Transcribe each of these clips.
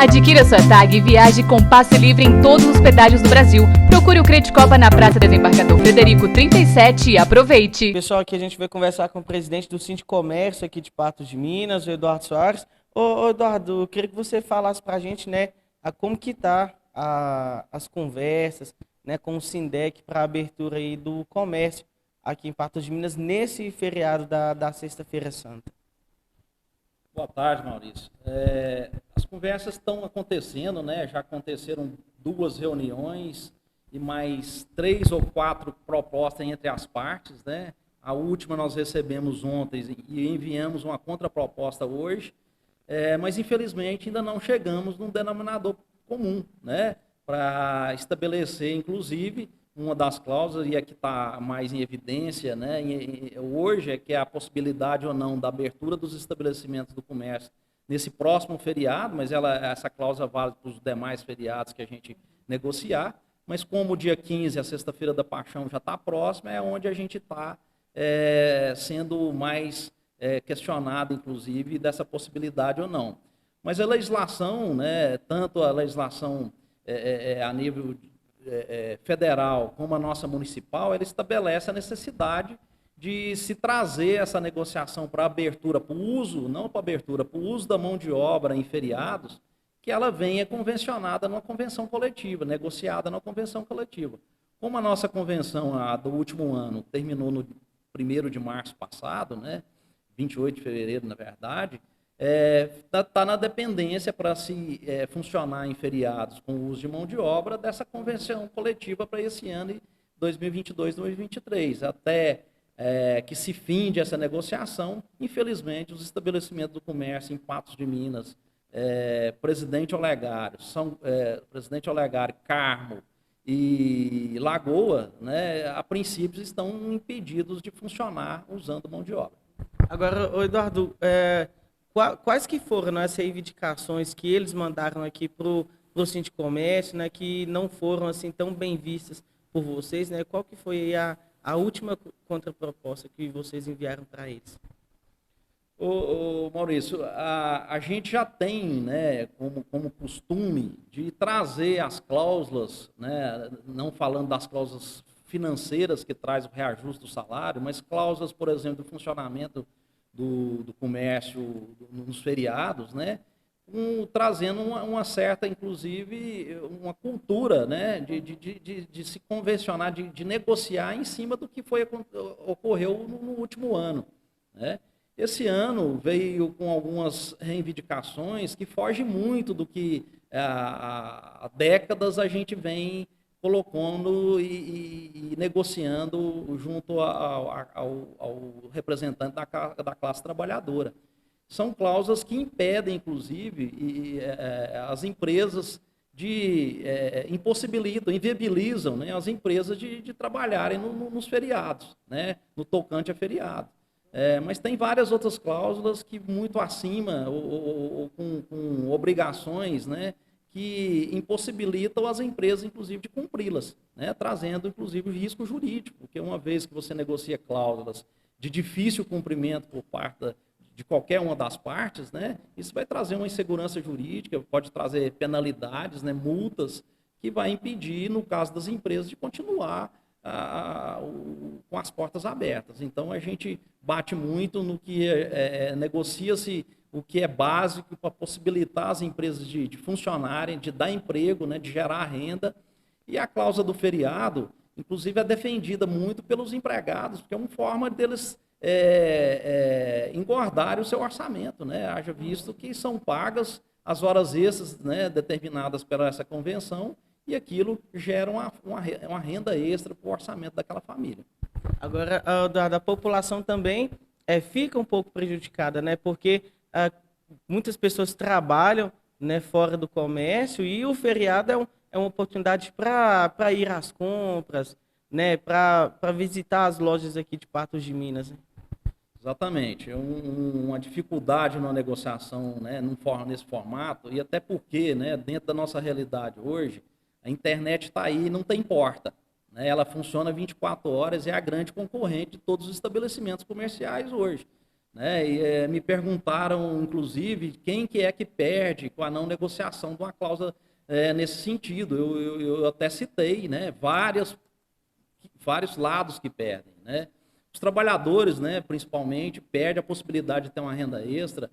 Adquira sua tag e viaje com passe livre em todos os pedágios do Brasil. Procure o Credicopa na Praça Desembargador Frederico 37 e aproveite. Pessoal, aqui a gente vai conversar com o presidente do Sindicomércio aqui de Patos de Minas, o Eduardo Soares. Ô Eduardo, eu queria que você falasse pra gente, né, como que tá as conversas, né, com o Sindec para a abertura aí do comércio aqui em Patos de Minas nesse feriado da Sexta-feira Santa. Boa tarde, Maurício. As conversas estão acontecendo, né? Já aconteceram 2 reuniões e mais 3 ou 4 propostas entre as partes, né? A última nós recebemos ontem e enviamos uma contraproposta hoje, mas infelizmente ainda não chegamos num denominador comum, né? Para estabelecer, inclusive, uma das cláusulas, e a que está mais em evidência, né, hoje, é que é a possibilidade ou não da abertura dos estabelecimentos do comércio nesse próximo feriado, mas essa cláusula vale para os demais feriados que a gente negociar, mas como o dia 15, a Sexta-feira da Paixão, já está próximo, é onde a gente está sendo mais questionado, inclusive, dessa possibilidade ou não. Mas a legislação, né, tanto a legislação a nível federal como a nossa municipal, ela estabelece a necessidade de se trazer essa negociação para abertura, para o uso, não para abertura, para o uso da mão de obra em feriados, que ela venha convencionada numa convenção coletiva, negociada numa convenção coletiva. Como a nossa convenção do último ano terminou no 1º de março passado, né, 28 de fevereiro, na verdade, está na dependência para se funcionar em feriados com o uso de mão de obra dessa convenção coletiva para esse ano, 2022-2023. Até que se finde essa negociação, infelizmente, os estabelecimentos do comércio em Patos de Minas, Presidente Olegário, Presidente Olegário, Carmo e Lagoa, né, a princípio estão impedidos de funcionar usando mão de obra. Agora, Eduardo, quais que foram as reivindicações que eles mandaram aqui para o Sindicomércio, né, que não foram assim tão bem vistas por vocês, né? Qual que foi a última contraproposta que vocês enviaram para eles? Maurício, a gente já tem, né, como costume de trazer as cláusulas, né, não falando das cláusulas financeiras que traz o reajuste do salário, mas cláusulas, por exemplo, do funcionamento do comércio nos feriados, né, trazendo uma certa, inclusive, uma cultura, né, de se convencionar, de negociar em cima do que ocorreu no último ano, né. Esse ano veio com algumas reivindicações que fogem muito do que há décadas a gente vem colocando e negociando junto ao representante da classe trabalhadora. São cláusulas que impedem, inclusive, as empresas impossibilitam, inviabilizam, né, as empresas de trabalharem nos feriados, né, no tocante a feriado. Mas tem várias outras cláusulas que muito acima, ou com obrigações, né, que impossibilitam as empresas, inclusive, de cumpri-las, né, trazendo, inclusive, risco jurídico, porque uma vez que você negocia cláusulas de difícil cumprimento por parte de qualquer uma das partes, né, isso vai trazer uma insegurança jurídica, pode trazer penalidades, né, multas, que vai impedir, no caso das empresas, de continuar com as portas abertas. Então, a gente bate muito no que negocia-se o que é básico para possibilitar as empresas de funcionarem, de dar emprego, né, de gerar renda. E a cláusula do feriado, inclusive, é defendida muito pelos empregados, porque é uma forma deles engordarem o seu orçamento, né? Haja visto que são pagas as horas extras, né, determinadas pela essa convenção, e aquilo gera uma renda extra para o orçamento daquela família. Agora, da população também fica um pouco prejudicada, né? Porque muitas pessoas trabalham, né, fora do comércio, e o feriado é uma oportunidade para ir às compras, né, para visitar as lojas aqui de Patos de Minas. Né? Exatamente. Uma dificuldade na negociação, né, nesse formato, e até porque, né, dentro da nossa realidade hoje, a internet está aí e não tem porta. Né? Ela funciona 24 horas e é a grande concorrente de todos os estabelecimentos comerciais hoje. né? E me perguntaram, inclusive, quem que é que perde com a não negociação de uma cláusula nesse sentido. Eu até citei, né, vários lados que perdem, né? Os trabalhadores, né, principalmente, perdem a possibilidade de ter uma renda extra,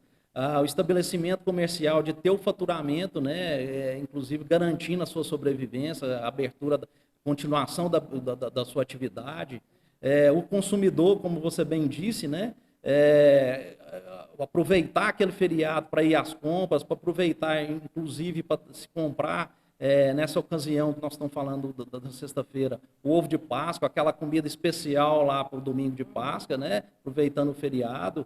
o estabelecimento comercial de ter o faturamento, né, inclusive garantindo a sua sobrevivência, a abertura, continuação da sua atividade. O consumidor, como você bem disse, né, aproveitar aquele feriado para ir às compras, para aproveitar, inclusive, para se comprar, nessa ocasião que nós estamos falando da sexta-feira, o ovo de Páscoa, aquela comida especial lá para o domingo de Páscoa, né, aproveitando o feriado,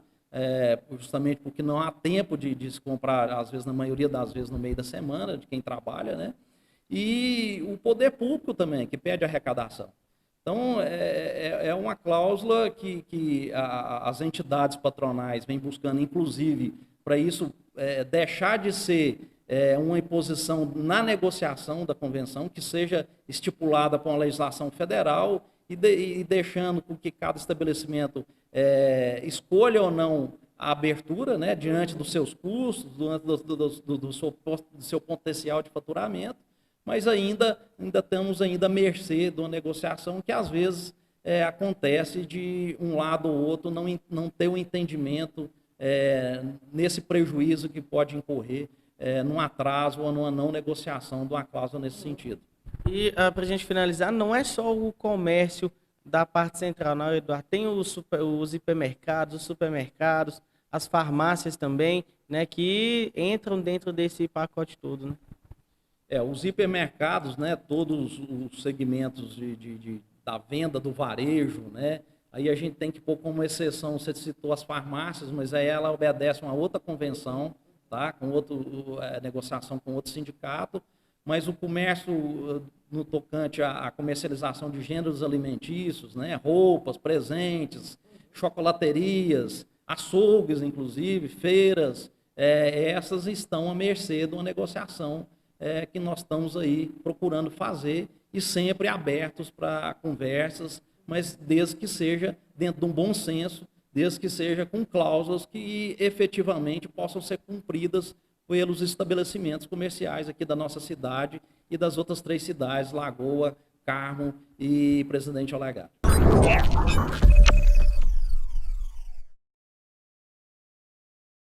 justamente porque não há tempo de se comprar, às vezes, na maioria das vezes, no meio da semana, de quem trabalha, né? E o poder público também, que pede arrecadação. Então, é uma cláusula que as entidades patronais vêm buscando, inclusive, para isso deixar de ser uma imposição na negociação da convenção, que seja estipulada por uma legislação federal e deixando com que cada estabelecimento escolha ou não a abertura, né, diante dos seus custos, do seu potencial de faturamento, mas ainda estamos à mercê de uma negociação que, às vezes, acontece de um lado ou outro não ter o entendimento nesse prejuízo que pode incorrer num atraso ou numa não negociação de uma cláusula nesse sentido. E para a gente finalizar, não é só o comércio da parte central, não, Eduardo. Tem os hipermercados, os supermercados, as farmácias também, né, que entram dentro desse pacote todo, né? Os hipermercados, né, todos os segmentos da venda do varejo, né, aí a gente tem que pôr como exceção, você citou as farmácias, mas aí ela obedece a uma outra convenção, tá, com negociação com outro sindicato, mas o comércio no tocante à comercialização de gêneros alimentícios, né, roupas, presentes, chocolaterias, açougues, inclusive, feiras, essas estão à mercê de uma negociação que nós estamos aí procurando fazer e sempre abertos para conversas, mas desde que seja dentro de um bom senso, desde que seja com cláusulas que efetivamente possam ser cumpridas pelos estabelecimentos comerciais aqui da nossa cidade e das outras 3 cidades, Lagoa, Carmo e Presidente Alegado.